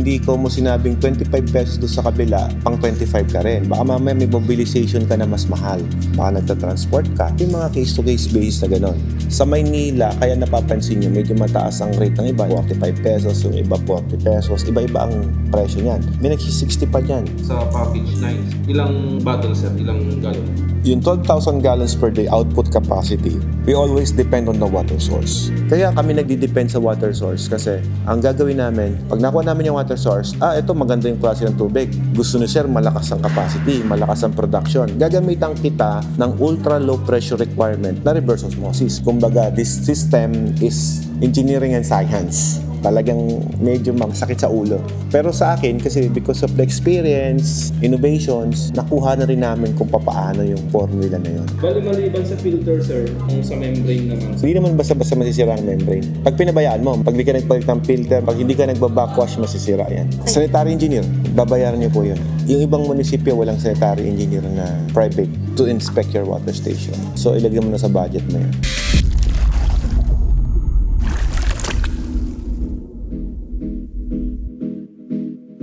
Hindi ko mo sinabing 25 pesos doon sa kabila, pang 25 ka rin. Baka mamaya may mobilization ka na mas mahal. Baka nagta-transport ka. Yung mga case-to-case basis na gano'n. Sa Maynila, kaya napapansin nyo, medyo mataas ang rate ng iba. 45 pesos, yung iba 40 pesos. Iba-iba ang presyo niyan. May nagsi-60 pa dyan. Sa package 9, ilang bottles sir? Ilang gallon? Yung 12,000 gallons per day output capacity, we always depend on the water source. Kaya kami nagdi-depend sa water source kasi ang gagawin namin, pag nakuha namin yung water source, ito maganda yung klase ng tubig. Gusto ni sir, malakas ang capacity, malakas ang production. Gagamitan kita ng ultra low pressure requirement na reverse osmosis. Kumbaga, this system is engineering and science. Talagang medyo masakit sa ulo. Pero sa akin, kasi because of the experience, innovations, nakuha na rin namin kung papaano yung formula na yun. Bali maliban sa filter sir, kung sa membrane naman. Hindi naman basta-basta masisira ang membrane. Pag pinabayaan mo, pag di ka nagpalit ng filter, pag hindi ka nagbabackwash, masisira yan. Sanitary engineer, babayaran niyo po yun. Yung ibang munisipyo, walang sanitary engineer na private to inspect your water station. So ilagay mo na sa budget mo yun.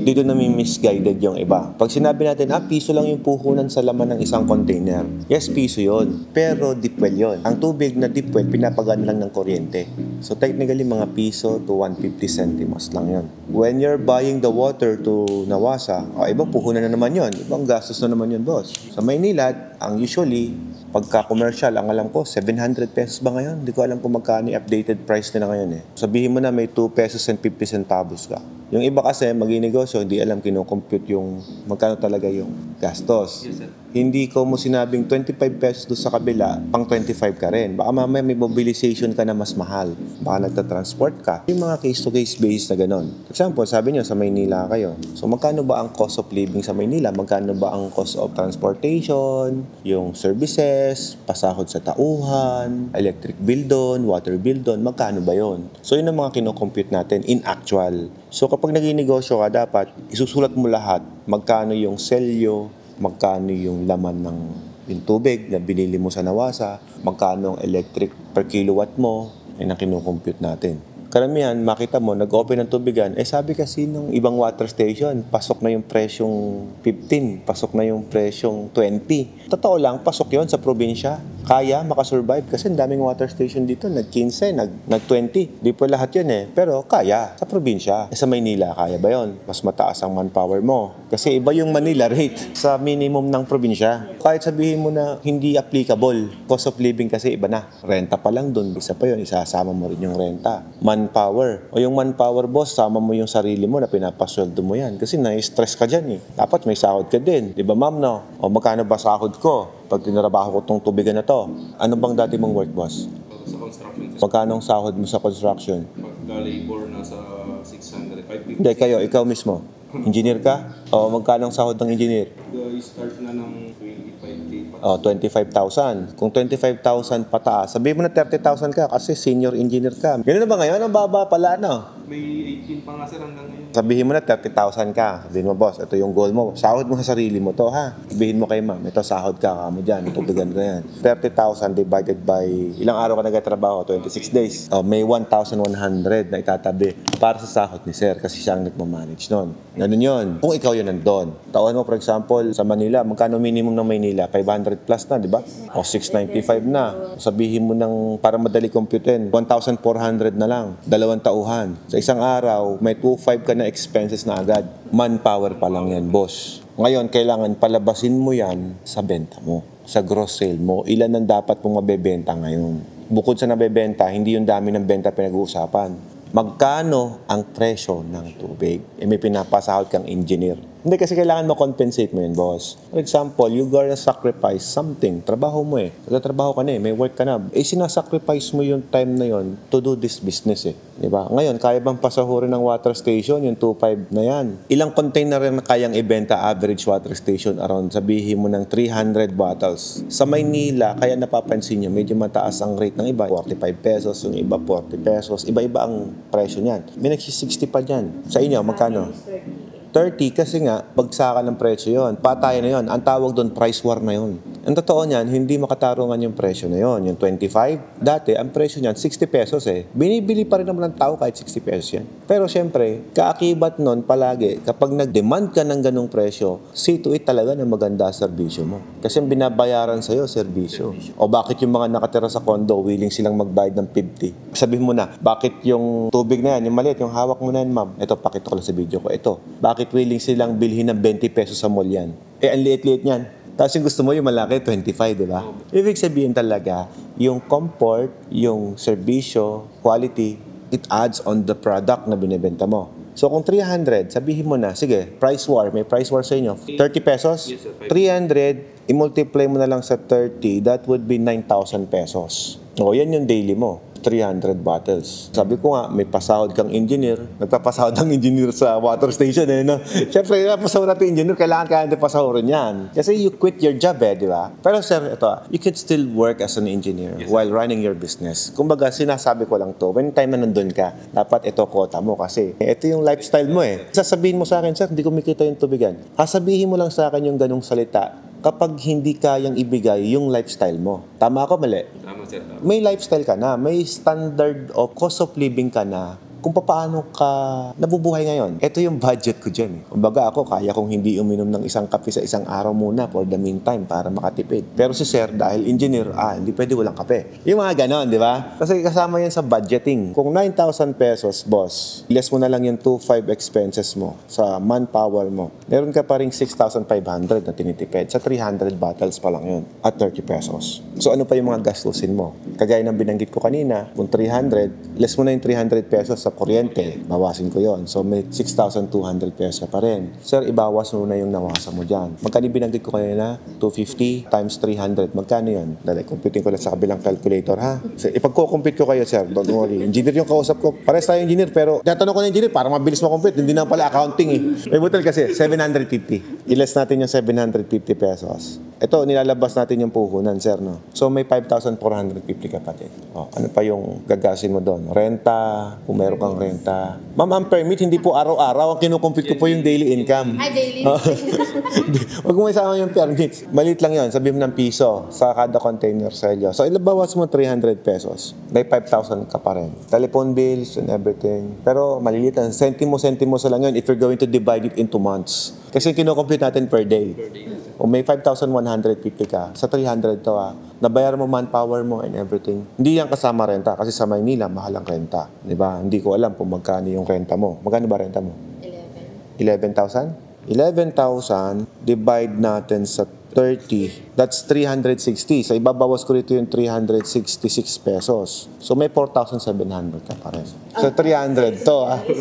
Dito nami-misguided yung iba. Pag sinabi natin, piso lang yung puhunan sa laman ng isang container. Yes, piso yon. Pero deep well yun. Ang tubig na deep well, pinapagaan lang ng kuryente. So technically, mga piso to 150 centimos lang yun. When you're buying the water to Nawasa, iba puhunan na naman yun. Ibang gastos na naman yun, boss. Sa Maynila, ang usually, pagka-commercial, ang alam ko, 700 pesos ba ngayon? Hindi ko alam kung magkano yung updated price nila ngayon eh. Sabihin mo na may 2 pesos and 50 centavos ka. Yung iba kasi, mag-inegosyo, hindi alam kinocompute yung magkano talaga yung gastos. Yes, sir. Hindi ko mo sinabing 25 pesos doon sa kabila, pang 25 ka rin. Baka mamaya may mobilization ka na mas mahal. Baka nagta-transport ka. Yung mga case-to-case basis na gano'n. For example, sabi nyo, sa Maynila kayo. So, magkano ba ang cost of living sa Maynila? Magkano ba ang cost of transportation? Yung services, pasahod sa tauhan, electric bill doon, water bill doon, magkano ba yon? So, yun ang mga kinocompute natin in actual. So, kapag nag-inegosyo ka, dapat isusulat mo lahat. Magkano yung selyo, magkano yung laman ng yung tubig na binili mo sa Nawasa, magkano ang electric per kilowatt mo, yan ang kinukompute natin. Karamihan, makita mo, nag-open ng tubigan, sabi kasi ng ibang water station, pasok na yung presyong 15, pasok na yung presyong 20. Totoo lang, pasok yon sa probinsya. Kaya makasurvive kasi ang daming water station dito, nag-15, nag-20. Di po lahat yun eh, pero kaya sa probinsya. Sa Maynila, kaya ba yon? Mas mataas ang manpower mo. Kasi iba yung Manila rate sa minimum ng probinsya. Kahit sabihin mo na hindi applicable, cost of living kasi iba na. Renta pa lang doon, isa pa yun, isasama mo rin yung renta. Manpower. O yung manpower boss, sama mo yung sarili mo na pinapasweldo mo yan. Kasi na-stress ka dyan eh. Dapat may sahod ka din. Di ba ma'am no? O magkano ba sahod ko? Pag tinarabaho ko tong tubigan na to, ano bang dati mong work, boss? Sa construction. Magkano ang sahod mo sa construction? Pagka labor nasa 600, 550. Hindi, ikaw mismo. Engineer ka? O magkano ang sahod ng engineer? Start na ng 25K pa. 25,000. Kung 25,000 pataas, sabihin mo na 30,000 ka kasi senior engineer ka. Ganun na ba ngayon? Ang baba pala, no? May 18 pa nga sir hanggang ngayon. Sabihin mo na 30,000 ka. Sabihin mo, boss, ito yung goal mo. Sahod mo sa sarili mo to, ha? Sabihin mo kay ma'am, ito sahod ka mo dyan. Tubigan ko yan. 30,000 divided by ilang araw ka nagtatrabaho? 26 days. May 1,100 na itatabi para sa sahod ni sir kasi siya ang nagmamanage nun. Ganun yun. Kung ikaw yun nandun. Tawan mo, for example, sa Manila, magkano minimum ng Maynila? 500 plus na, di ba? O 695 na. Sabihin mo ng, para madali computein, 1,400 na lang. 2 tauhan. Sa isang araw, may 2,500 ka na expenses na agad. Manpower pa lang yan, boss. Ngayon, kailangan palabasin mo yan sa benta mo. Sa gross sale mo. Ilan ang dapat mong mabebenta ngayon? Bukod sa nabebenta, hindi yung dami ng benta pinag-uusapan. Magkano ang presyo ng tubig? May pinapasahod kang engineer. Hindi kasi kailangan mo-compensate mo yun, boss. For example, you gotta sacrifice something. Trabaho mo eh. Nagtatrabaho ka na eh. May work ka na. Sinasacrifice mo yung time na yon to do this business eh. Diba? Ngayon, kaya bang pasahurin ng water station yung 2.5 na yan? Ilang container na kayang ibenta average water station around sabihin mo ng 300 bottles. Sa Maynila, kaya napapansin nyo, medyo mataas ang rate ng iba. 45 pesos, yung iba 40 pesos. Iba-iba ang presyo niyan. May nagsi-60 pa dyan. Sa inyo, magkano? 30 kasi nga, bagsakan ng presyo yon. Patay na yon. Ang tawag doon, price war na yon. Ang totoo niyan, hindi makatarungan yung presyo na yon. Yung 25, dati, ang presyo niyan, 60 pesos eh. Binibili pa rin naman ng tao kahit 60 pesos yan. Pero syempre, kaakibat nun palagi, kapag nag-demand ka ng ganong presyo, see to it talaga na maganda serbisyo mo. Kasi ang binabayaran sa'yo, serbisyo. O bakit yung mga nakatira sa condo, willing silang magbayad ng 50? Sabihin mo na, bakit yung tubig na yan, yung maliit, yung hawak mo na yan, ma'am, ito, pakita ko lang sa video ko, ito. Bakit willing silang bilhin ng 20 pesos sa mall yan? Eh, ang liit-liit niyan. Tapos yung gusto mo yung malaki, 25, di ba? Ibig sabihin talaga, yung comfort, yung serbisyo, quality, it adds on the product na binibenta mo. So kung 300, sabihin mo na, sige, price war, may price war sa inyo, 30 pesos? Yes, sir. 300, i-multiply mo na lang sa 30, that would be 9,000 pesos. O, yan yung daily mo. 300 bottles. Sabi ko nga, may pasahod kang engineer. Nagpapasahod ang engineer sa water station eh, no? Siyempre, pasahod natin engineer, kailangan pasahorin yan. Kasi you quit your job eh, di ba? Pero sir, ito you could still work as an engineer while running your business. Kumbaga, sinasabi ko lang to, when time na nandun ka, dapat ito quota mo kasi ito yung lifestyle mo eh. Sasabihin mo sa akin, sir, hindi ko makita yung tubigan. Sasabihin mo lang sa akin yung ganung salita kapag hindi kayang ibigay yung lifestyle mo. Tama ako, mali? Tama, sir. Tama. May lifestyle ka na, may standard of cost of living ka na kung paano ka nabubuhay ngayon. Ito yung budget ko dyan. Kumbaga ako, kaya kong hindi uminom ng isang kape sa isang araw muna for the meantime para makatipid. Pero si sir, dahil engineer, hindi pwede walang kape. Yung mga ganon, di ba? Kasi kasama yan sa budgeting. Kung 9,000 pesos, boss, less mo na lang yung 2,500 expenses mo sa manpower mo. Meron ka pa ring 6,500 na tinitipid. Sa 300 bottles pa lang yun at 30 pesos. So ano pa yung mga gastusin mo? Kagaya ng binanggit ko kanina, kung 300, less mo na yung 300 pesos sa kuryente, bawasin ko yon. So may 6,200 pesos pa rin. Sir, ibawas mo na yung nawasan mo dyan. Magkano binanggit ko kanina? 250 times 300. Magkano yun? Dali, computing ko lang sa kabilang calculator, ha? So, ipagko-compute ko kayo, sir. Don't worry. Engineer yung kausap ko. Pares tayo engineer, pero tatanong ko na engineer para mabilis ma-compute. Hindi na pala accounting eh. May butal kasi, 750. I-less natin yung 750 pesos. Ito, nilalabas natin yung puhunan, sir, no? So, may 5,450 kapatid. O, ano pa yung gagasin mo doon? Renta, kung meron kang renta. Ma'am, ang permit, hindi po araw-araw. Ang kinukompute ko po yung daily income. Ay, daily. Huwag mo isama yung permits. Maliit lang yun. Sabihin mo ng piso sa kada container selyo. So, ilabawas mo 300 pesos. May 5,000 ka pa rin. Telephone bills and everything. Pero maliliit lang. Sentimo sa lang yun if you're going to divide it into months. Kasi kinukompute natin per day. O may 5,150 ka, sa 300 to nabayar mo manpower mo and everything. Hindi yan kasama renta kasi sa Maynila, mahal ang renta. Di ba? Hindi ko alam kung magkano yung renta mo. Magkano ba renta mo? 11,000? 11,000 divide natin sa 30, that's 360. So, ibabawas ko rito yung 366 pesos. So, may 4,700 ka pa rin. So, 300 to.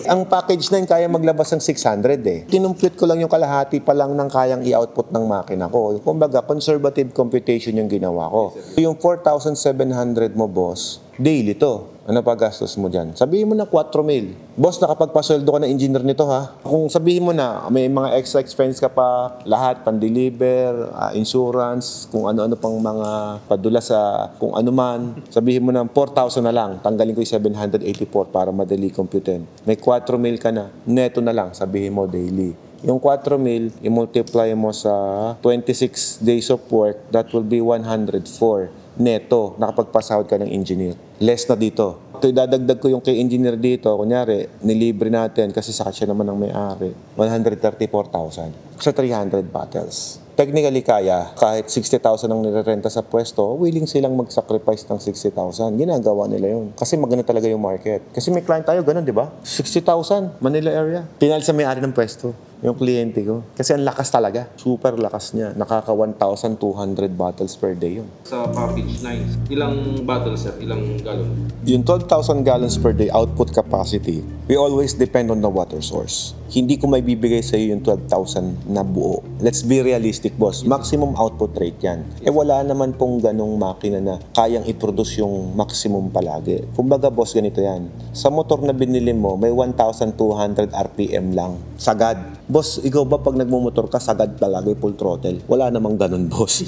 Ang package na yun, kaya maglabas ng 600 eh. Tinumpute ko lang yung kalahati pa lang ng kayang i-output ng makina ko. Kumbaga, conservative computation yung ginawa ko. Yung 4,700 mo, boss, daily to. Ano pa gastos mo dyan? Sabihin mo na 4,000. Boss, nakapagpasweldo ka na engineer nito ha. Kung sabihin mo na may mga extra expense ka pa, lahat, pan-deliver, insurance, kung ano-ano pang mga padula sa kung ano man, sabihin mo na 4,000 na lang. Tanggalin ko yung 784 para madali computein. May 4,000 ka na. Neto na lang, sabihin mo daily. Yung 4,000, i-multiply mo sa 26 days of work, that will be 104. Neto, nakapagpasahod ka ng engineer. Less na dito. Ito, idadagdag ko yung kay engineer dito. Kunyari, nilibre natin kasi sa siya naman ang may-ari. 134,000 sa 300 bottles. Technically kaya, kahit 60,000 ang nirerenta sa pwesto, willing silang mag-sacrifice ng 60,000. Ginagawa nila yun. Kasi maganda talaga yung market. Kasi may client tayo, ganun, di ba? 60,000, Manila area. Pinal sa may-ari ng pwesto. Yung kliyente ko. Kasi ang lakas talaga. Super lakas niya. Nakaka 1,200 bottles per day yun. Sa package 9, ilang bottles, sir? Ilang galon? Yung 12,000 gallons per day output capacity, we always depend on the water source. Hindi ko may bibigay sa iyo yung 12,000 na buo. Let's be realistic, boss. Maximum output rate yan. Wala naman pong ganong makina na kayang i-produce yung maximum palagi. Kumbaga, boss, ganito yan. Sa motor na binili mo, may 1,200 RPM lang. Sagad. Boss, ikaw ba pag nagmumotor ka, sagad palagi, full throttle? Wala namang ganun, boss.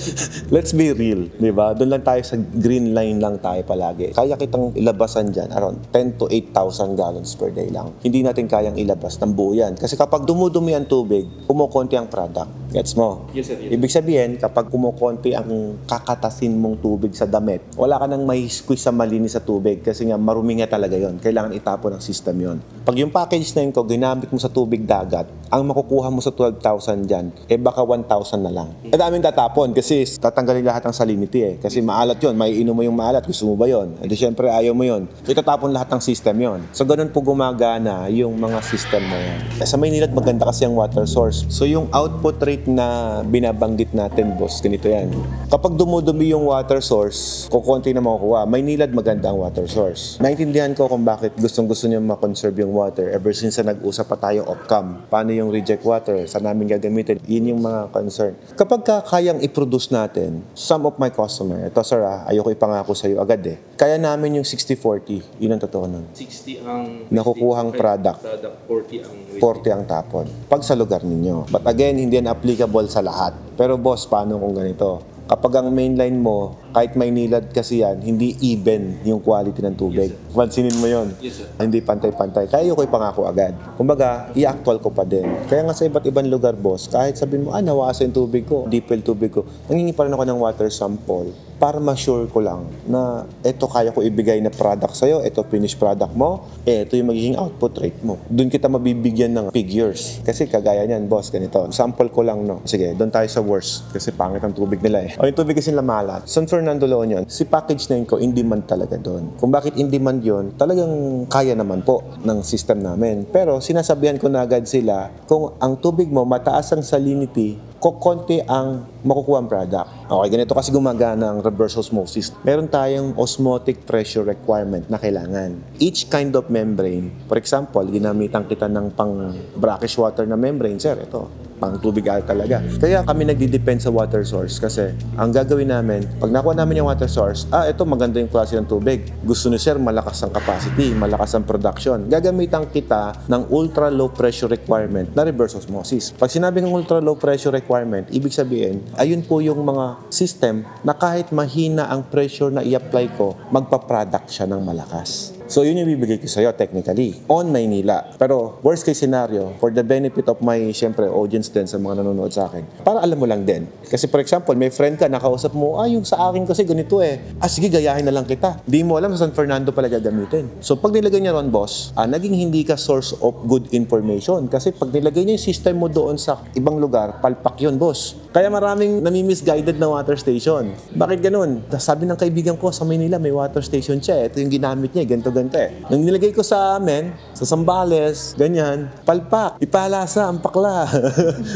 Let's be real, di ba? Doon lang tayo sa green line lang tayo palagi. Kaya kitang ilabasan dyan, around 10 to 8,000 gallons per day lang. Hindi natin kayang ilabas ng buo yan. Kasi kapag dumudumi ang tubig, kumukonti ang product. Gets mo? Yes, sir. Yes, sir. Ibig sabihin, kapag kumukonti ang kakatasin mong tubig sa damit, wala ka nang may squeeze sa malinis sa tubig kasi nga marumi nga talaga yon. Kailangan itapon ng system yon. Pag yung package na yun ko, ginamit mo sa tubig dagat, ang makukuha mo sa 12,000 dyan, baka 1,000 na lang. Daming tatapon kasi tatanggalin lahat ng salinity Kasi maalat yon, may inom mo yung maalat, gusto mo ba yon? Di syempre ayaw mo yon. So itatapon lahat ng system yon. So ganun po gumagana yung mga system na yan. Sa Maynila maganda kasi ang water source. So yung output rate na binabanggit natin, boss, ganito yan. Kapag dumudumi yung water source, kukunti na makukuha. Maynilad maganda ang water source. Naintindihan ko kung bakit gustong-gusto niyo ma-conserve yung water ever since na nag-usap pa tayo off-cam. Paano yung reject water? Saan namin gagamitin? Yun yung mga concern. Kapag kayang i-produce natin, some of my customer, ito sir ayoko ipangako sa iyo agad kaya namin yung 60-40. Yun ang totoo nun. 60 ang nakukuhang product. 40 ang 40 ang tapon. Pag sa lugar ninyo. But again, hindi yan applicable sa lahat. Pero boss, paano kung ganito? Kapag ang mainline mo, kahit Maynilad kasi yan, hindi even yung quality ng tubig. Yes, Pansinin mo yon. Yes, sir. Hindi pantay-pantay. Kaya yung ko'y pangako agad. Kumbaga, i-actual ko pa din. Kaya nga sa iba't ibang lugar, boss, kahit sabihin mo, nawasa yung tubig ko, deep well tubig ko, nangingi pa rin ako ng water sample para ma-sure ko lang na eto kaya ko ibigay na product sa'yo, eto finished product mo, eto yung magiging output rate mo. Doon kita mabibigyan ng figures. Kasi kagaya niyan, boss, ganito. Sample ko lang, no? Sige, doon tayo sa worst. Kasi pangit ang tubig nila O yung tubig kasi nila malat. San Fernando La Union, si package na yun ko, in demand talaga doon. Kung bakit in demand yun, talagang kaya naman po ng system namin. Pero sinasabihan ko na agad sila, kung ang tubig mo mataas ang salinity, kukonti ang makukuha ang product. Okay, ganito kasi gumagana ang reverse osmosis. Meron tayong osmotic pressure requirement na kailangan. Each kind of membrane, for example, ginamitan kita ng pang brackish water na membrane, sir, ito, pang tubig talaga. Kaya kami nagdi-depend sa water source kasi ang gagawin namin, pag nakuha namin yung water source, ito maganda yung klase ng tubig. Gusto ni sir, malakas ang capacity, malakas ang production. Gagamitan kita ng ultra low pressure requirement na reverse osmosis. Pag sinabi ng ultra low pressure requirement, ibig sabihin, ayun po yung mga system na kahit mahina ang pressure na i-apply ko, magpa-product siya ng malakas. So, yun yung bibigay ko sa'yo technically on Maynila. Pero, worst case scenario, for the benefit of my, syempre, audience din sa mga nanonood sa akin, para alam mo lang din. Kasi, for example, may friend ka, nakausap mo, yung sa akin kasi ganito sige, gayahin na lang kita. Di mo alam sa San Fernando pala gagamitin. So, pag nilagay niya ron, boss, naging hindi ka source of good information. Kasi, pag nilagay niya yung system mo doon sa ibang lugar, palpak yun, boss. Kaya maraming nami-misguided na water station. Bakit ganun? Sabi ng kaibigan ko, sa Maynila may water station siya. Ito yung ginamit niya, ganito. Nung nilagay ko sa amin, sa Sambales, ganyan, palpak, ipalasa ang pakla.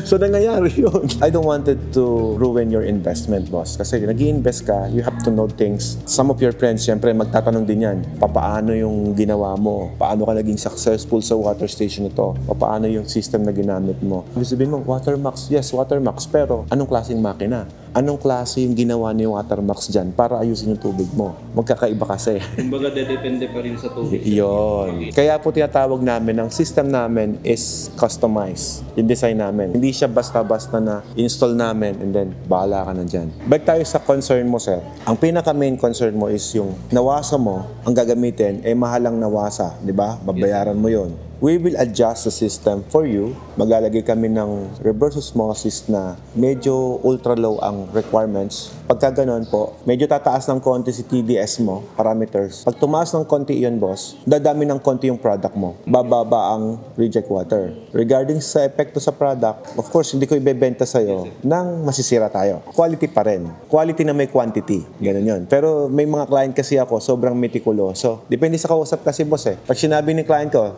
So, nangyayari yun. I don't want it to ruin your investment, boss. Kasi nag-i-invest ka, you have to know things. Some of your friends, syempre, magtatanong din yan, paano yung ginawa mo? Paano ka naging successful sa water station ito? Paano yung system na ginamit mo? Sabihin mo, Watermax. Yes, Watermax. Pero, anong klaseng makina? Anong klase yung ginawa ni Watermax dyan para ayusin yung tubig mo? Magkakaiba kasi. Kumbaga, depende pa rin sa tubig. Yun. Kaya po tinatawag namin, ang system namin is customized. Yung design namin. Hindi siya basta-basta na install namin and then bahala ka na dyan. Back tayo sa concern mo, sir. Ang pinaka-main concern mo is yung nawasa mo, ang gagamitin, mahalang nawasa. Di ba? Babayaran mo yun. We will adjust the system for you. Maglalagay kami ng reverse osmosis na medyo ultra low ang requirements. Pagka ganon po, medyo tataas ng konti si TDS mo, parameters. Pag tumaas ng konti yun, boss, dadami ng konti yung product mo. Bababa ang reject water. Regarding sa epekto sa product, of course, hindi ko ibebenta sa'yo nang masisira tayo. Quality pa rin. Quality na may quantity. Ganon yun. Pero may mga client kasi ako, sobrang meticuloso. Depende sa kausap kasi, boss Pag sinabi ni client ko,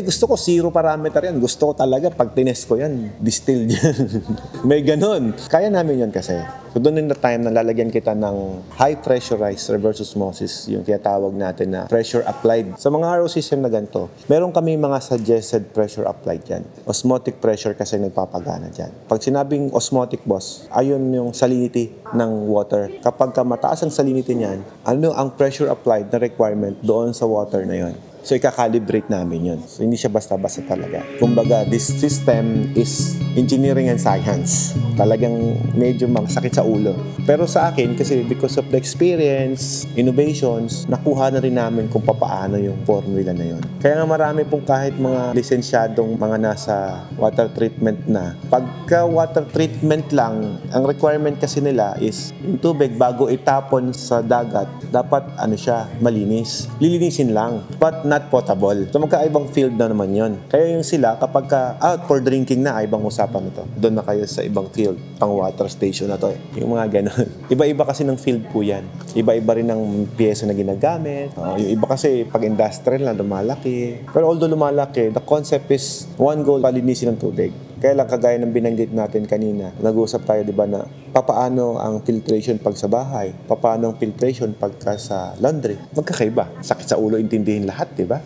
gusto ko zero parameter yan. Gusto ko talaga, pag tinest ko yan, distilled yan. May ganun. Kaya namin yun kasi. So doon in the time na lalagyan kita ng high pressurized reverse osmosis, yung tinatawag natin na pressure applied. Sa mga RO system na ganito, meron kami mga suggested pressure applied yan. Osmotic pressure kasi nagpapagana dyan. Pag sinabing osmotic, boss, ayun yung salinity ng water. Kapag mataas ang salinity niyan, ano ang pressure applied na requirement doon sa water na yon? So, ikakalibrate namin yun. So, hindi siya basta-basta talaga. Kumbaga, this system is engineering and science. Talagang medyo masakit sa ulo. Pero sa akin, kasi because of the experience, innovations, nakuha na rin namin kung papaano yung formula na yun. Kaya nga marami pong kahit mga lisensyadong mga nasa water treatment na. Pagka water treatment lang, ang requirement kasi nila is yung tubig bago itapon sa dagat, dapat siya, malinis. Lilinisin lang, but not potable. So magkaibang field na naman yun. Kaya yung sila, kapag out for drinking na, ibang usapan ito. Doon na kayo sa ibang field, pang water station na to. Yung mga ganun. Iba-iba kasi ng field po yan. Iba-iba rin ng pyesa na ginagamit. Yung iba kasi pag industrial na lumalaki. Pero although lumalaki, the concept is one goal, palinisin ng tubig. Kaya lang, kagaya ng binanggit natin kanina, nag-uusap tayo, di ba, na papaano ang filtration pag sa bahay, papaano ang filtration pagka sa laundry. Magkakaiba. Sakit sa ulo, intindihin lahat, di ba?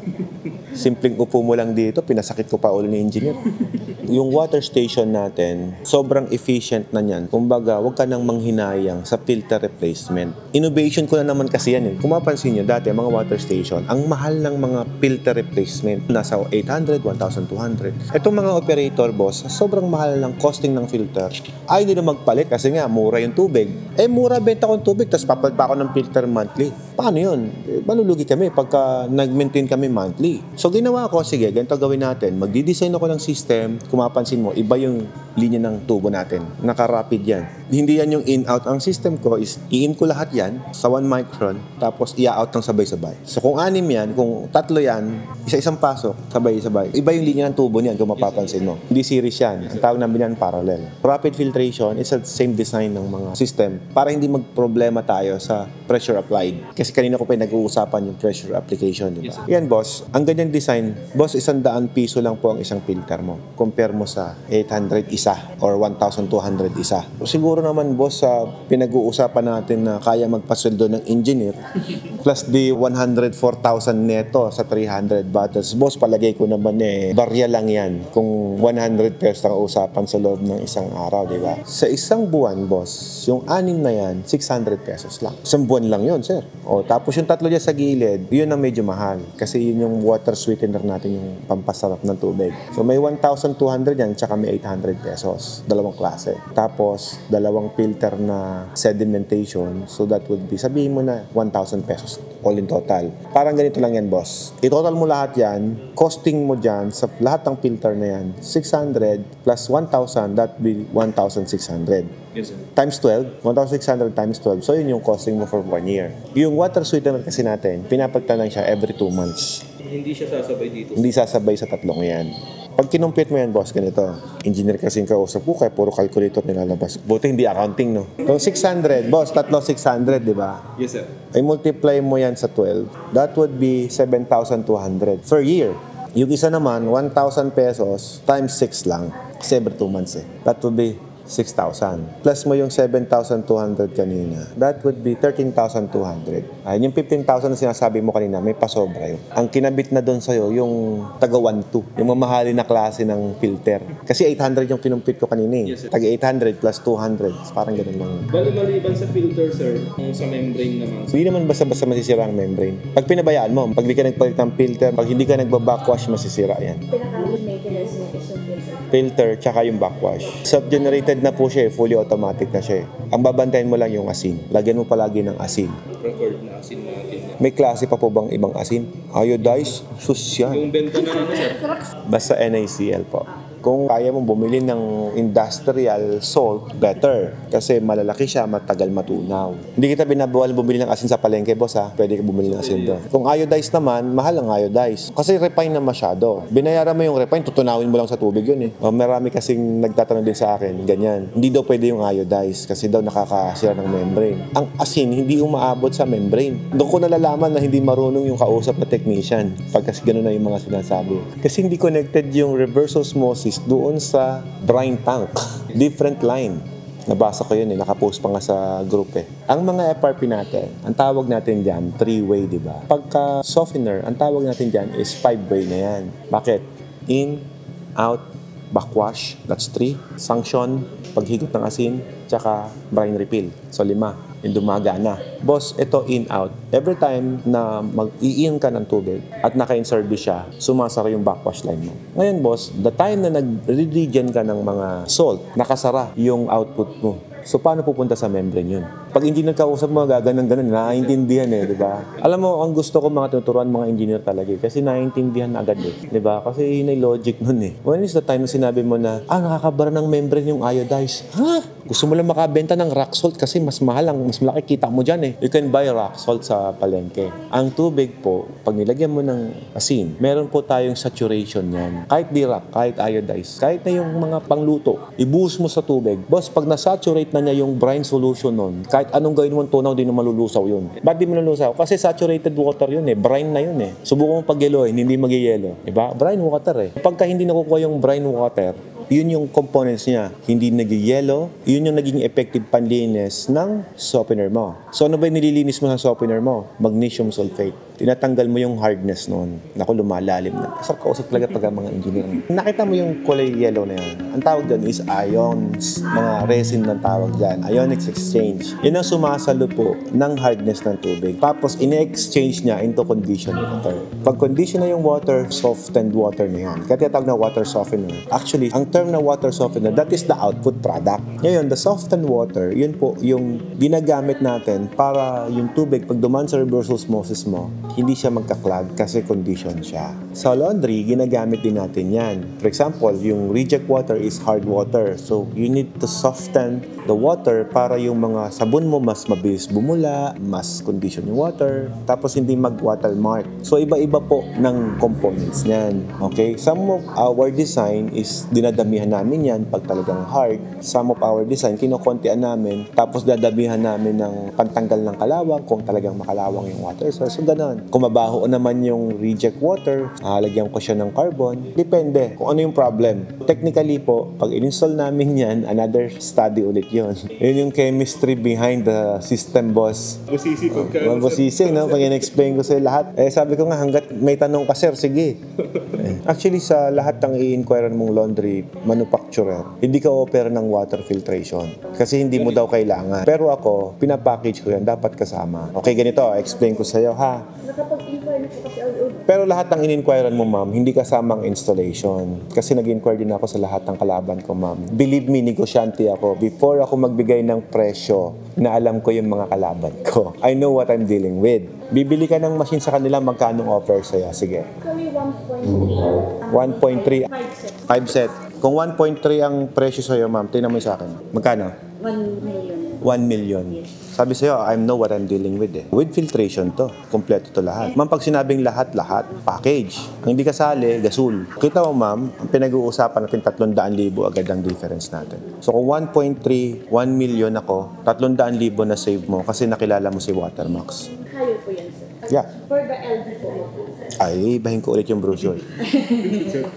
Simpleng upo mo lang dito, pinasakit ko pa ulo ni engineer. Yung water station natin, sobrang efficient na niyan. Kumbaga, huwag ka nang manghinayang sa filter replacement. Innovation ko na naman kasi yan. Kung mapansin nyo, dati, mga water station, ang mahal ng mga filter replacement, nasa 800, 1,200. Itong mga operator, boss, sobrang mahal ng costing ng filter. Ayaw nila magpalit kasi nga, mura yung tubig. Mura benta ko ng tubig, tapos papalit pa ako ng filter monthly. Paano yun? Malulugi kami pagka nag-maintain kami monthly. So, ginawa ko, sige, ganito gawin natin. Magdi-design ako ng system. Kung mapansin mo, iba yung linya ng tubo natin. Naka-rapid yan. Hindi yan yung in-out. Ang system ko is, i-in ko lahat yan sa 1 micron, tapos i-out ng sabay-sabay. So, kung 6 yan, kung 3 yan, isa-isang pasok, sabay-sabay. Iba yung linya ng tubo niyan, kung mapapansin mo. Hindi series yan. Ang tawag namin yan, parallel. Rapid filtration is the same design ng mga system para hindi magproblema tayo sa pressure applied. Kasi kanina ko pa nag-uusapan yung pressure application, di ba? Yan, boss. Ang ganyang design, boss, 100 piso lang po ang isang filter mo. Compare mo sa 800 isa or 1,200 isa. So, siguro naman, boss, sa pinag-uusapan natin na kaya magpasweldo ng engineer plus di 104,000 neto sa 300 bottles. Boss, palagay ko naman barya lang yan kung 100 pesos ang usapan sa loob ng isang araw, di ba? Sa isang buwan, boss, yung 6 na yan, 600 pesos lang. Isang buwan lang yun, sir. O, tapos yung 3 dyan sa gilid, yun ang medyo mahal. Kasi yun yung water sweetener natin, yung pampasarap ng tubig. So, may 1,200 yan, tsaka may 800 pesos. Dalawang klase. Tapos, dalawang filter na sedimentation. So, that would be, sabihin mo na 1,000 pesos all in total. Parang ganito lang yan, boss. I-total mo lahat yan, costing mo dyan sa lahat ng filter na yan, 600 plus 1,000, that would be 1,600. Yes, sir. Times 12, 1,600 times 12. So, yun yung costing mo for 1 year. Yung water sweetener kasi natin, pinapagta lang siya every 2 months. Hindi siya sasabay dito. Hindi sasabay sa tatlong yan. Pag kinumpit mo yan, boss, ganito. Engineer kasi yung kausap ko, kaya puro calculator nilalabas. Buti hindi accounting, no? Kung 600, boss, tatlo 600, di ba? Yes, sir. Ay multiply mo yan sa 12. That would be 7,200 per year. Yung isa naman, 1,000 pesos times 6 lang. Kasi every 2 months That would be 6,000. Plus mo yung 7,200 kanina. That would be 13,200. Ayun, yung 15,000 na sinasabi mo kanina, may pasobra yun. Ang kinabit na doon sa'yo, yung taga 1,2. Yung mamahalin na klase ng filter. Kasi 800 yung kinumpit ko kanina Yes, sir. Taga 800 plus 200. Parang ganun lang. Bali, maliban sa filter, sir, kung sa membrane naman. Hindi naman basta-basta masisira ang membrane. Pag pinabayaan mo, pag di ka nagpalit ng filter, pag hindi ka nagba-backwash, masisira yan. Pinaka-maintenance mo is yung filter. Filter, tsaka yung backwash. Self-generated na po siya, fully automatic na siya. Ang babantayan mo lang yung asin. Lagyan mo palagi ng asin. Preferred na asin natin. May klase pa po bang ibang asin? Iodized? Sus yan. Yung benta na sir. Basta NaCl po. Kung kaya mong bumili ng industrial salt, better. Kasi malalaki siya, matagal matunaw. Hindi kita binabawal bumili ng asin sa palengke, boss ha. Pwede ka bumili ng asin doon. Kung iodized naman, mahal ang iodized. Kasi refine na masyado. Binayaran mo yung refine, tutunawin mo lang sa tubig yun Marami kasing nagtatanong din sa akin, ganyan. Hindi daw pwede yung iodized kasi daw nakakasira ng membrane. Ang asin, hindi umaabot sa membrane. Doon ko nalalaman na hindi marunong yung kausap na technician. Pag kasi gano'n na yung mga sinasabi. Kasi hindi connected yung reverse osmosis doon sa brine tank. Different line. Nabasa ko yun nakapost pa nga sa group Ang mga FRP natin, ang tawag natin dyan, 3-way, di ba? Pagka softener, ang tawag natin dyan is 5-way na yan. Bakit? In, out, backwash, that's 3. Sanction, paghigop ng asin, tsaka brine refill. So 5. yung dumaga na. Boss, ito in-out. Every time na mag-i-in ka ng tubig at naka-in-service siya, sumasara yung backwash line mo. Ngayon, boss, the time na nag-regen ka ng mga salt, nakasara yung output mo. So, paano pupunta sa membrane yun? Pag engineer kausap mo, gaganon-ganon, naiintindihan di ba? Alam mo, ang gusto ko mga tuturuan mga engineer talaga kasi naiintindihan agad di ba? Kasi yun ay logic nun When is the time na sinabi mo na, nakakabara ng membrane yung iodize? Gusto mo lang makabenta ng rock salt kasi mas mahal, mas malaki kita mo dyan You can buy rock salt sa palengke. Ang tubig po, pag nilagyan mo ng asin, meron po tayong saturation yan. Kahit di rock, kahit iodize, kahit na yung mga pangluto, ibuhos mo sa tubig. Boss, pag nasaturate na niya yung brine solution nun, kahit anong gawin mo tunaw, di na malulusaw yun. Ba't di malulusaw? Kasi saturated water yun brine na yun Subukan mo pag-yeloin, hindi mag-yelo. Diba? Brine water Pagka hindi nakukuha yung brine water, yun yung components niya. Hindi nag-yelo, yun yung naging effective panlinis ng softener mo. So ano ba yung nililinis mo sa softener mo? Magnesium sulfate. Tinatanggal mo yung hardness nun. Naku, lumalalim na. Kasap kausap talaga pag mga engineer. Nakita mo yung kulay yellow na yan. Ang tawag dyan is ions. Mga resin ng tawag dyan. Ionics exchange. Yan ang sumasalo po ng hardness ng tubig. Tapos, ine-exchange niya into conditioned water. Pag condition na yung water, softened water na yan. Kaya tinatawag na water softener. Actually, ang term na water softener, that is the output product. Ngayon, the softened water, yun po yung ginagamit natin para yung tubig, pag dumaan sa reverse osmosis mo, hindi siya magka-clog kasi condition siya. Sa laundry, ginagamit din natin yan. For example, yung reject water is hard water. So, you need to soften the water para yung mga sabon mo mas mabilis bumula, mas condition yung water, tapos hindi mag-watermark. So, iba-iba po ng components niyan. Okay? Some of our design is dinadamihan namin yan pag talagang hard. Some of our design, kinukontian namin, tapos dadamihan namin ng pantanggal ng kalawang kung talagang makalawang yung water source. So, ganun. Kung mabaho naman yung reject water, lagyan ko siya ng carbon. Depende kung ano yung problem. Technically po, pag in-install namin yan, another study ulit yun. Yun yung chemistry behind the system, boss. Busisi pagka. Busisi, no? Pag in-explain ko sa lahat. Sabi ko nga, hanggat may tanong ka, sir, sige. Actually, sa lahat ng i-inquire mong laundry manufacturer, hindi ka offer ng water filtration. Kasi hindi mo daw kailangan. Pero ako, pinapackage ko yan, dapat kasama. Okay, ganito, explain ko sa'yo, ha? Nakapag-inquire na po kasi all Pero lahat ng in-inquirean mo, ma'am, hindi kasama ang installation. Kasi nag-inquire din ako sa lahat ng kalaban ko, ma'am. Believe me, negosyante ako. Before ako magbigay ng presyo, na alam ko yung mga kalaban ko. I know what I'm dealing with. Bibili ka ng machine sa kanila, magkano offer sa'yo? Sige. Kami 1.3. 1.3. 5 set. 5 set. Kung 1.3 ang presyo sa'yo, ma'am, tingnan mo sa akin. Magkano? 1 million. 1 million. Sabi sa'yo, I know what I'm dealing with With filtration to. Kompleto to lahat. Ma'am, pag sinabing lahat, package. Ang hindi kasali, gasol. Kita mo, ma'am, ang pinag-uusapan natin 300,000 agad ang difference natin. So kung 1.3, 1 million ako, 300,000 na save mo kasi nakilala mo si Watermax. Higher po yan, sir. Yeah. For the LD po. Ay, ibahin ko ulit yung brochure.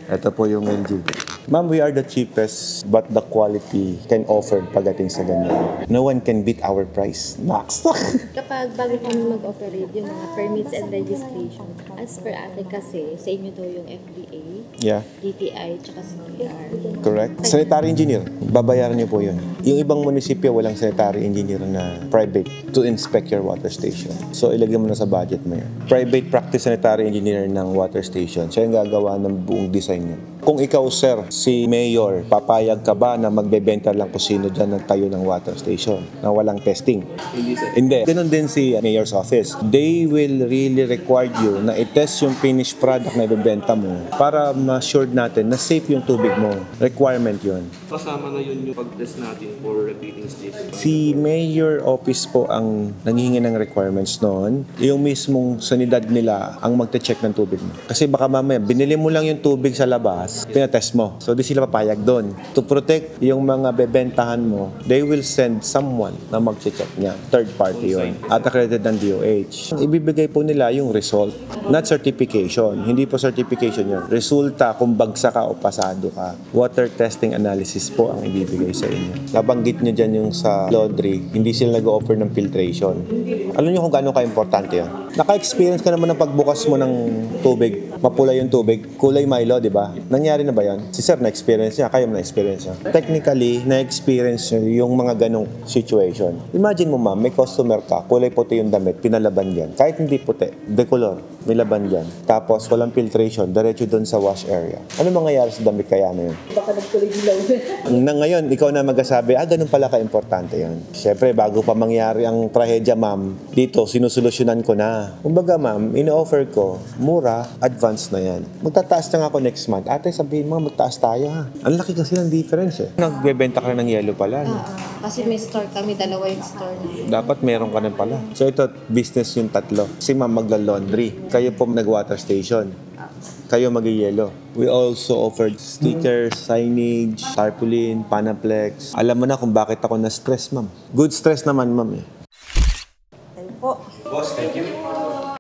Ito po yung LG. Ma'am, we are the cheapest but the quality can offer pagdating sa ganyan. No one can beat our price. Max. Kapag bago kami mag-operate yung mga permits and registration, as per ate kasi, sa inyo daw yung FDA, Yeah, DTI, tsaka CPR. correct. Sanitary engineer, babayaran niyo po yun. Yung ibang munisipyo, walang sanitary engineer na private to inspect your water station. So, ilagay mo na sa budget mo yun. Private practice sanitary engineer ng water station. Siya yung gagawa ng buong design yun. Kung ikaw, sir, si Mayor, papayag ka ba na magbebenta lang kung sino dyan nagtayo ng water station na walang testing? Hindi, sir. Hindi. Ganon din si Mayor's office. They will really require you na i-test yung finished product na ibebenta mo para ma-assured natin na safe yung tubig mo. Requirement yun. Kasama na yun yung pag-test natin for repeating station. Si Mayor Office po ang nanghihingi ng requirements noon. Yung mismong sanidad nila ang magte-check ng tubig mo. Kasi baka mamaya, binili mo lang yung tubig sa labas, pinatest mo. So, di sila papayag doon. To protect yung mga bebentahan mo, they will send someone na mag-check niya. Third party yun. At accredited ng DOH. Ibibigay po nila yung result. Not certification. Hindi po certification yun. Resulta kung bagsak ka o pasado ka. Water testing analysis po ang ibibigay sa inyo. Nabanggit nyo dyan yung sa laundry, hindi sila nag-offer ng filtration. Alam nyo kung gaano ka-importante yun? Naka-experience ka naman ng pagbukas mo ng tubig, mapula yung tubig, kulay Milo, di ba? Nangyari na ba yan? Si sir na-experience niya, kayo na-experience niya. Technically, na-experience niya yung mga ganong situation. Imagine mo ma'am, may customer ka, kulay puti yung damit, pinalaban yan. Kahit hindi puti, decolor, may laban yan. Tapos walang filtration, diretso doon sa wash area. Ano mangyayari sa damit kaya na yun? Baka nagkulay dilaw. Na ngayon, ikaw na magsasabi, ganun pala ka-importante yun. Siyempre, bago pa mangyari ang trahedya, ma'am, dito, sinusolusyonan ko na. Kumbaga, ma'am, in-offer ko, mura, advance na yan. Magtataas na nga ako next month. Ate, sabihin mo, magtaas tayo ha. Ang laki kasi ng difference eh. Nagbebenta ka na ng yellow pala. No? Kasi may store kami, dalawa yung store na. Dapat meron ka na pala. So ito, business yung tatlo. Si ma'am magla-laundry. Kayo po nag-water station. Kayo mag-yellow. We also offered stickers, signage, tarpaulin, panaplex. Alam mo na kung bakit ako na-stress, ma'am. Good stress naman, ma'am eh. Ayun po. Boss, thank you.